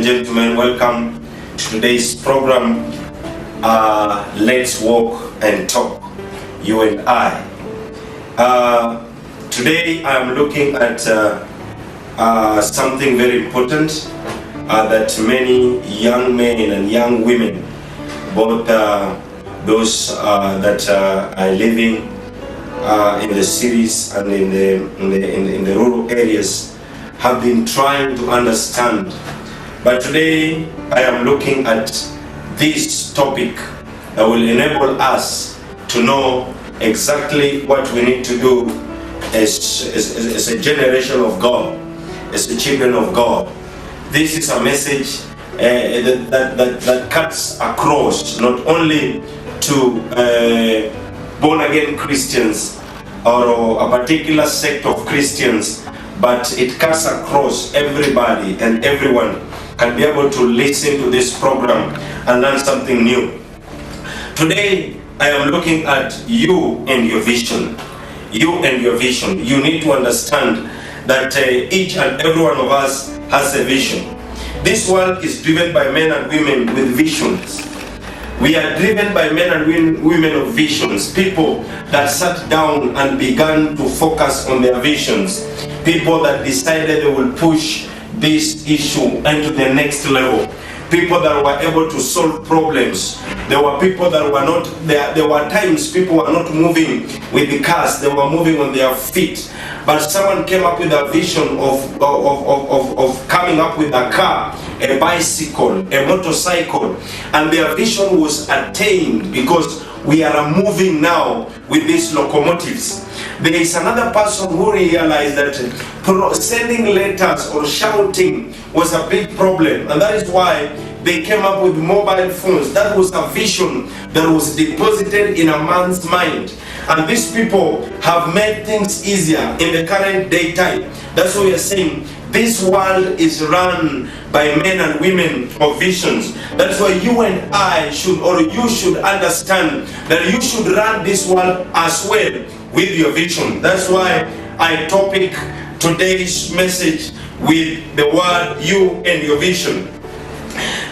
gentlemen, welcome to today's program, Let's Walk and Talk, you and I. Today I am looking at something very important that many young men and young women, both those that are living in the cities and in the rural areas, have been trying to understand. But today I am looking at this topic that will enable us to know exactly what we need to do as a generation of God, as the children of God. This is a message that cuts across not only to born-again Christians or a particular sect of Christians, but it cuts across everybody, and everyone can be able to listen to this program and learn something new. Today, I am looking at you and your vision. You and your vision. You need to understand that each and every one of us has a vision. This world is driven by men and women with visions. We are driven by men and women of visions, people that sat down and began to focus on their visions, people that decided they will push this issue into the next level, people that were able to solve problems. There were people that were not, there were times people were not moving with the cars, they were moving on their feet. But someone came up with a vision of coming up with a car, a bicycle, a motorcycle, and their vision was attained because we are moving now with these locomotives. There is another person who realized that sending letters or shouting was a big problem, and that is why they came up with mobile phones. That was a vision that was deposited in a man's mind. And these people have made things easier in the current daytime. That's why we are saying this world is run by men and women of visions. That's why you and I should, or you should understand that you should run this world as well with your vision. That's why I topic today's message with the word you and your vision.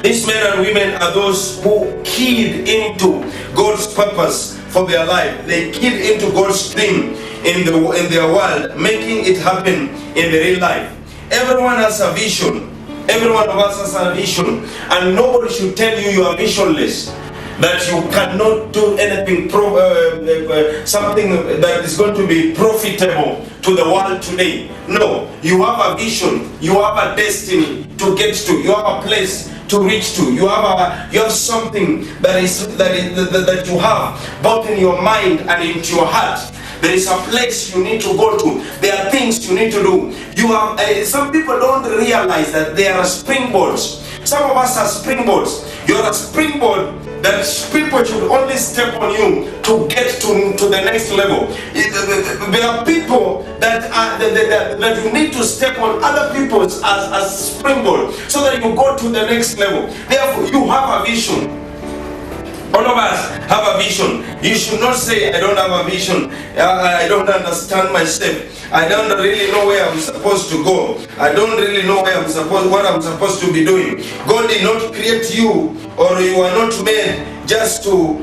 These men and women are those who keyed into God's purpose for their life. They keyed into God's dream in their world, making it happen in the real life. Everyone has a vision. Every one of us has a vision, and nobody should tell you you are visionless, that you cannot do anything, something that is going to be profitable to the world today. No, you have a vision, you have a destiny to get to, you have a place to reach to, you have something that you have both in your mind and into your heart. There is a place you need to go to. There are things you need to do. You have some people don't realize that they are springboards. Some of us are springboards. You are a springboard that people should only step on you to get to the next level. There are people that you need to step on other people's as springboard so that you go to the next level. Therefore, you have a vision. All of us have a vision. You should not say, I don't have a vision. I don't understand myself. I don't really know where I'm supposed to go. I don't really know what I'm supposed to be doing. God did not create you, or you are not made just to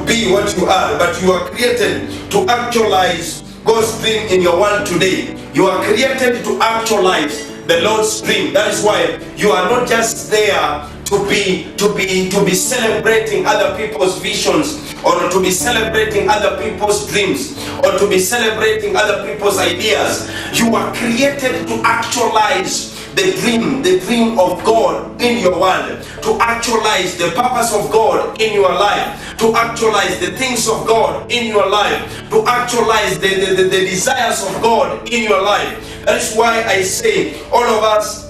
be what you are, but you are created to actualize God's dream in your world today. You are created to actualize the Lord's dream. That is why you are not just there to be celebrating other people's visions, or to be celebrating other people's dreams, or to be celebrating other people's ideas. You are created to actualize the dream of God in your world, to actualize the purpose of God in your life, to actualize the things of God in your life, to actualize the desires of God in your life. That is why I say all of us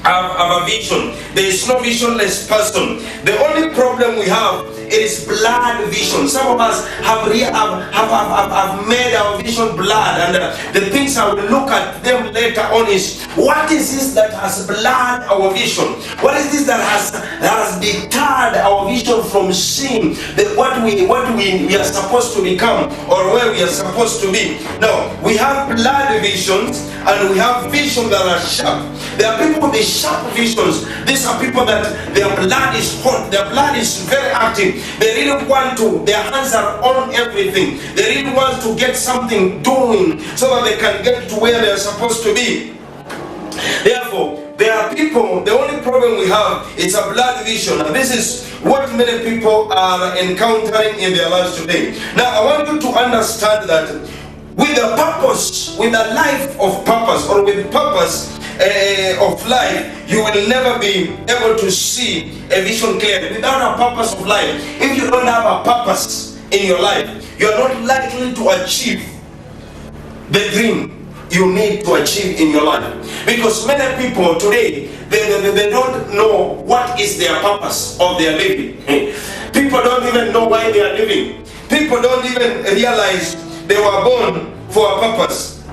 have a vision. There is no visionless person. The only problem we have, it is blood vision. Some of us have made our vision blood, and the things I will look at them later on is, what is this that has blood our vision? What is this that has deterred our vision from seeing what we are supposed to become, or where we are supposed to be? No, we have blood visions and we have vision that are sharp. There are people with the sharp visions. These are people that their blood is hot, their blood is very active. They really want to, their hands are on everything. They really want to get something doing so that they can get to where they're supposed to be. Therefore, there are people, the only problem we have is a blood vision. And this is what many people are encountering in their lives today. Now, I want you to understand that with a purpose, with a life of purpose, or with purpose of life, you will never be able to see a vision clearly. Without a purpose of life, if you don't have a purpose in your life, you are not likely to achieve the dream you need to achieve in your life. Because many people today, they don't know what is their purpose of their living. People don't even know why they are living. People don't even realize they were born for a purpose.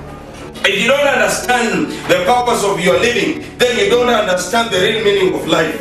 If you don't understand the purpose of your living, then you don't understand the real meaning of life.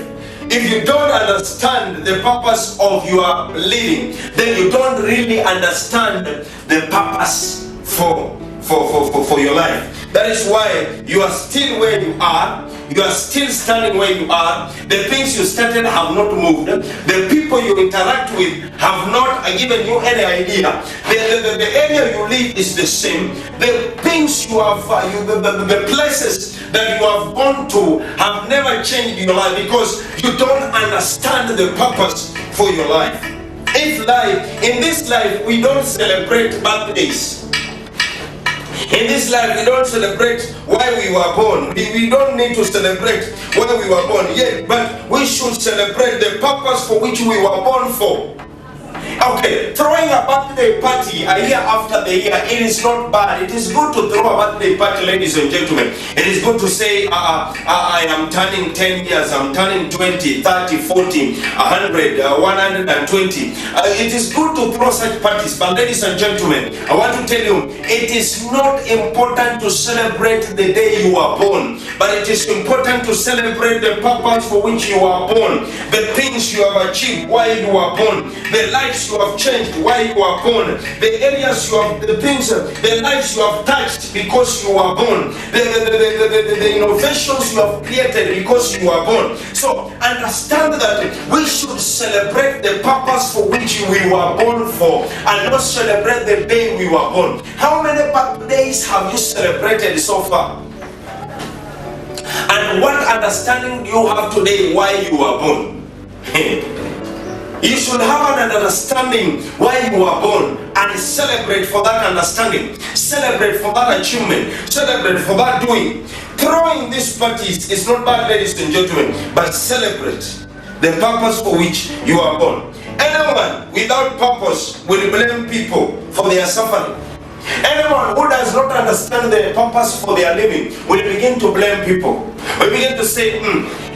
If you don't understand the purpose of your living, then you don't really understand the purpose for your life. That is why you are still where you are. You are still standing where you are. The things you started have not moved. The people you interact with have not given you any idea. The area you live is the same. The things you have, the places that you have gone to have never changed in your life because you don't understand the purpose for your life. In this life, we don't celebrate birthdays. In this life, we don't celebrate why we were born. We don't need to celebrate why we were born yet, but we should celebrate the purpose for which we were born for. Okay, throwing a birthday party a year after the year, it is not bad. It is good to throw a birthday party, ladies and gentlemen. It is good to say, I am turning 10 years, I'm turning 20, 30, 40, 100, 120. It is good to throw such parties, but ladies and gentlemen, I want to tell you, it is not important to celebrate the day you are born, but it is important to celebrate the purpose for which you are born, the things you have achieved while you are born, the lives you have changed while you are born, the areas you have, the things, the lives you have touched because you are born, the innovations you have created because you are born. So understand that we should celebrate the purpose for which we were born for and not celebrate the day we were born. How many birthdays have you celebrated so far? And what understanding do you have today why you were born? You should have an understanding why you were born and celebrate for that understanding. Celebrate for that achievement. Celebrate for that doing. Throwing these parties is not bad, ladies and gentlemen, but celebrate the purpose for which you are born. Anyone without purpose will blame people for their suffering. Anyone who does not understand the purpose for their living will begin to blame people. We begin to say,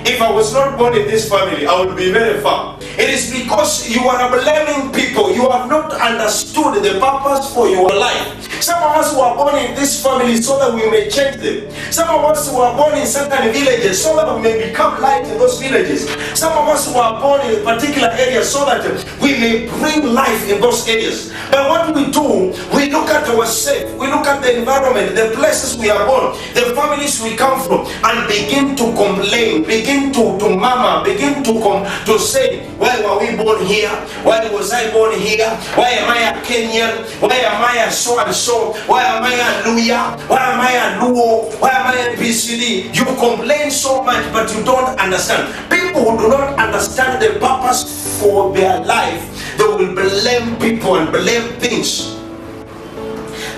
if I was not born in this family, I would be very far. It is because you are blaming people. You have not understood the purpose for your life. Some of us who are born in this family so that we may change them. Some of us who are born in certain villages so that we may become light in those villages. Some of us who are born in a particular area so that we may bring life in those areas. But what we do, we look at ourselves, we look at the environment, the places we are born, the families we come from, and begin to complain, begin to murmur, begin to say, why were we born here? Why was I born here? Why am I a Kenyan? Why am I a so and so? Why am I a Luya? Why am I a Luo? Why am I a BCD? You complain so much, but you don't understand. People who do not understand the purpose for their life, they will blame people and blame things.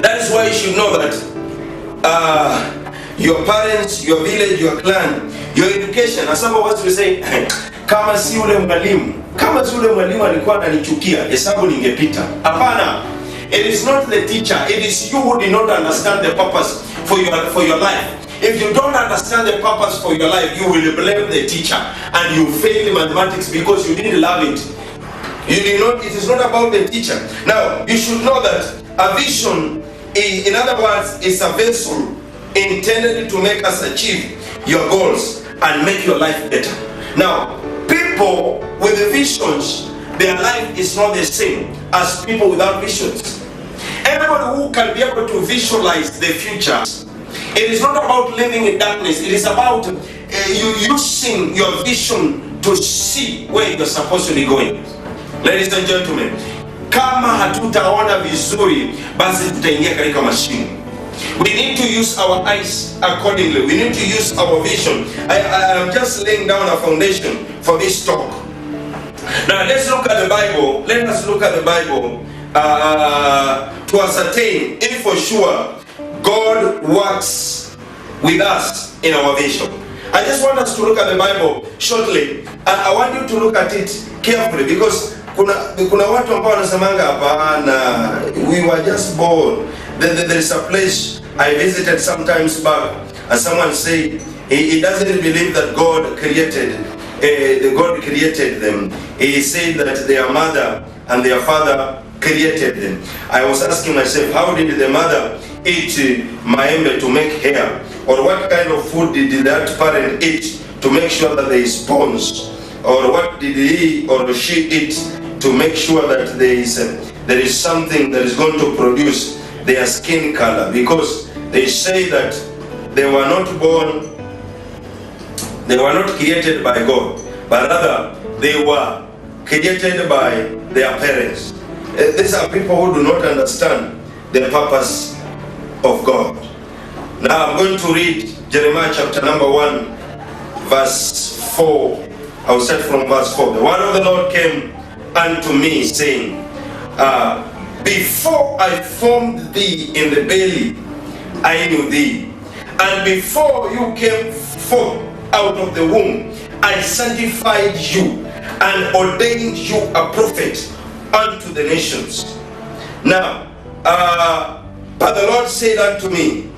That is why you should know that your parents, your village, your clan, your education, and some of us will say, kama si ule mwalimu alikuwa ananichukia, hesabu ningepita. Hapana. It is not the teacher, it is you who did not understand the purpose for your life. If you don't understand the purpose for your life, you will blame the teacher and you fail mathematics because you didn't love it. You did not. It is not about the teacher. Now, you should know that a vision, in other words, is a vessel intended to make us achieve your goals and make your life better. Now, people with the visions, their life is not the same as people without visions. Everybody who can be able to visualize the future It is not about living in darkness. It is about you using your vision to see where you're supposed to be going. Ladies and gentlemen, kama hatutaona vizuri, basi tutaingia katika mashimo. We need to use our eyes accordingly. We need to use our vision. I am just laying down a foundation for this talk. Now let's look at the Bible. Let us look at the Bible to ascertain if for sure God works with us in our vision. I just want us to look at the Bible shortly. I want you to look at it carefully, because kuna watu ambao wanasemanga hapana, we were just born. There is a place I visited sometimes back, and someone said he doesn't believe that God created them. He said that their mother and their father created them. I was asking myself, how did the mother eat maembe to make hair? Or what kind of food did that parent eat to make sure that there is bones? Or what did he or she eat to make sure that there is something that is going to produce their skin color? Because they say that they were not created by God, but rather they were created by their parents. These are people who do not understand the purpose of God. Now I'm going to read Jeremiah chapter number 1, verse 4. I will start from verse 4. The word of the Lord came unto me, saying, before I formed thee in the belly, I knew thee. And before you came forth out of the womb, I sanctified you and ordained you a prophet unto the nations. Now, but the Lord said unto me,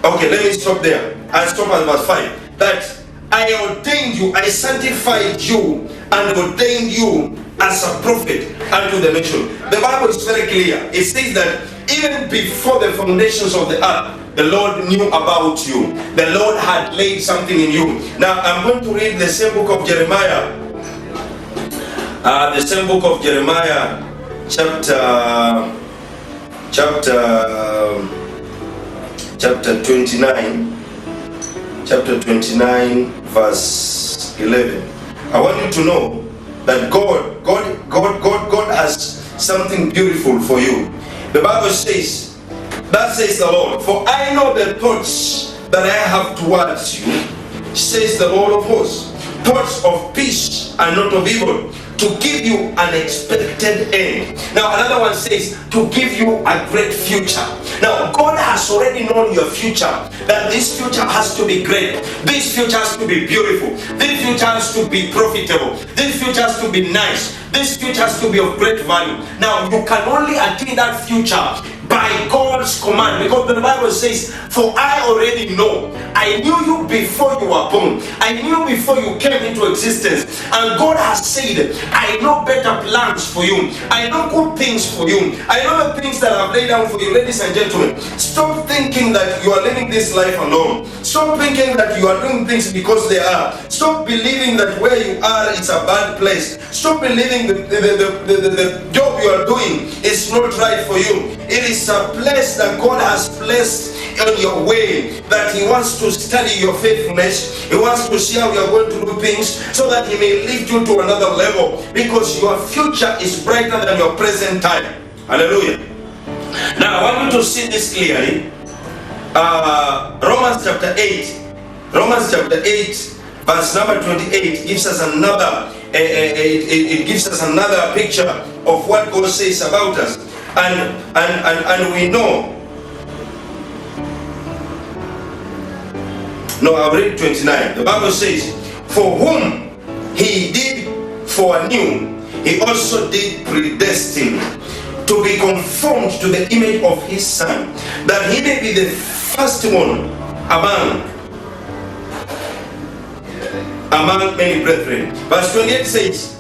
okay, let me stop there. I'll stop at verse 5. That I ordained you, I sanctified you, and ordained you as a prophet unto the nation. The Bible is very clear. It says that even before the foundations of the earth, the Lord knew about you. The Lord had laid something in you. Now, I'm going to read the same book of Jeremiah. The same book of Jeremiah, chapter 29. Chapter 29, verse 11. I want you to know that God has something beautiful for you. The Bible says, that says the Lord, for I know the thoughts that I have towards you, says the Lord of hosts, thoughts of peace and not of evil, to give you an expected end. Now another one says, to give you a great future. Now God has already known your future, that this future has to be great, this future has to be beautiful, this future has to be profitable, this future has to be nice, this future has to be of great value. Now you can only attain that future by God's command, because the Bible says, for I already know, I knew you before you were born, I knew before you came into existence, and God has said, I know better plans for you, I know good things for you, I know the things that I've laid down for you. Ladies and gentlemen, stop thinking that you are living this life alone. Stop thinking that you are doing things because they are. Stop believing that where you are is a bad place. Stop believing the job you are doing is not right for you. It is a place that God has placed on your way, that He wants to study your faithfulness. He wants to see how you are going to do things, so that He may lift you to another level, because your future is brighter than your present time. Hallelujah. Now I want you to see this clearly. Romans chapter 8, verse number 28 gives us another it gives us another picture of what God says about us. And we know. No, I'll read 29. The Bible says, for whom He did foreknew, He also did predestine to be conformed to the image of His Son, that He may be the firstborn among many brethren. Verse 28 says,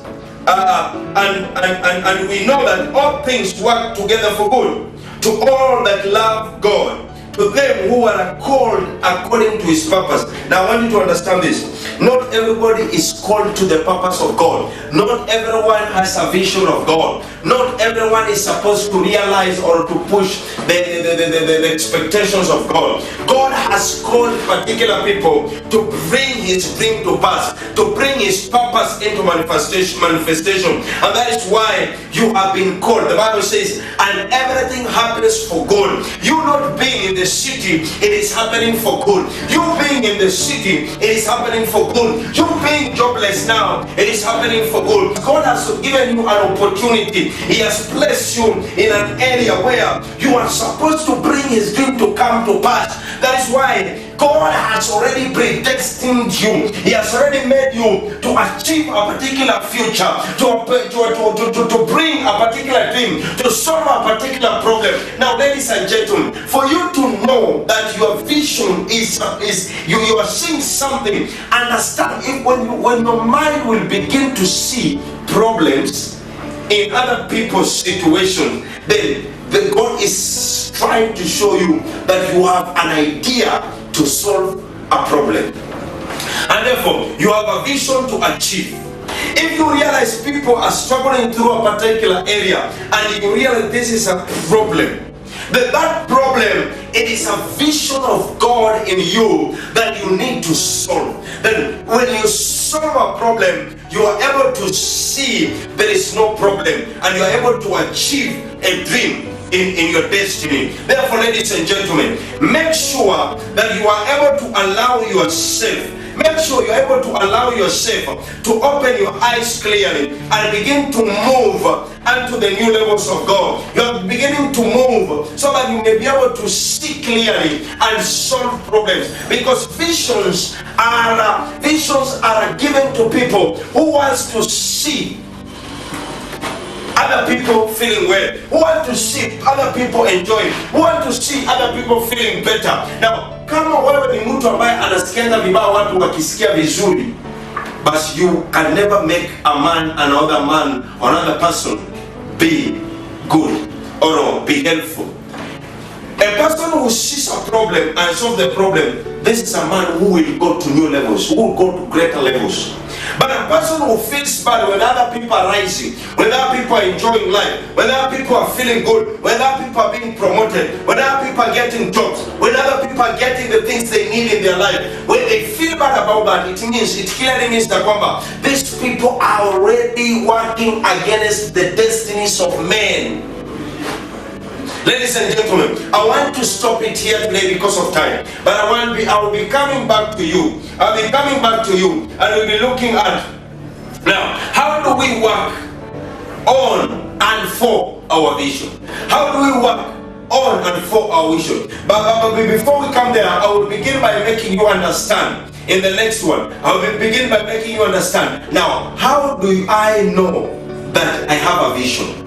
and we know that all things work together for good to all that love God, to them who are called according to His purpose. Now I want you to understand this. Not everybody is called to the purpose of God. Not everyone has a vision of God. Not everyone is supposed to realize or to push the expectations of God. God has called particular people to bring his dream to pass, to bring his purpose into manifestation. And that is why you have been called. The Bible says, and everything happens for good. You not being in the city, it is happening for good. You being in the city, it is happening for good. You being jobless now, it is happening for good. God has given you an opportunity. He has placed you in an area where you are supposed to bring his dream to come to pass. That is why God has already predestined you. He has already made you to achieve a particular future, to bring a particular dream, to solve a particular problem. Now, ladies and gentlemen, for you to know that your vision is you are seeing something, understand it when your mind will begin to see problems in other people's situation, then God is trying to show you that you have an idea to solve a problem. And therefore, you have a vision to achieve. If you realize people are struggling through a particular area and you realize this is a problem, then that problem, it is a vision of God in you that you need to solve. Then when you solve a problem, you are able to see there is no problem and you are able to achieve a dream in your destiny. Therefore, ladies and gentlemen, make sure that you are able to allow yourself, make sure you're able to allow yourself to open your eyes clearly and begin to move unto the new levels of God. You're beginning to move so that you may be able to see clearly and solve problems, because visions are given to people who wants to see other people feeling well, who want to see other people enjoying, who want to see other people feeling better. Now, kama wewe ni mtu ambaye anasikianga vibaya watu wakisikia vizuri, but you can never make a man, another person be good or be helpful. A person who sees a problem and solves the problem, this is a man who will go to new levels, who will go to greater levels. But a person who feels bad when other people are rising, when other people are enjoying life, when other people are feeling good, when other people are being promoted, when other people are getting jobs, when other people are getting the things they need in their life, when they feel bad about that, it clearly means that these people are already working against the destinies of men. Ladies and gentlemen, I want to stop it here today because of time. But I will be coming back to you. I'll be coming back to you and we'll be looking at, now, how do we work on and for our vision? How do we work on and for our vision? But before we come there, I will begin by making you understand. In the next one, I will begin by making you understand. Now, how do I know that I have a vision?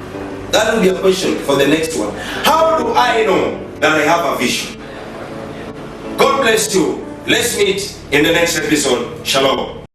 That will be a question for the next one. How do I know that I have a vision? God bless you. Let's meet in the next episode. Shalom.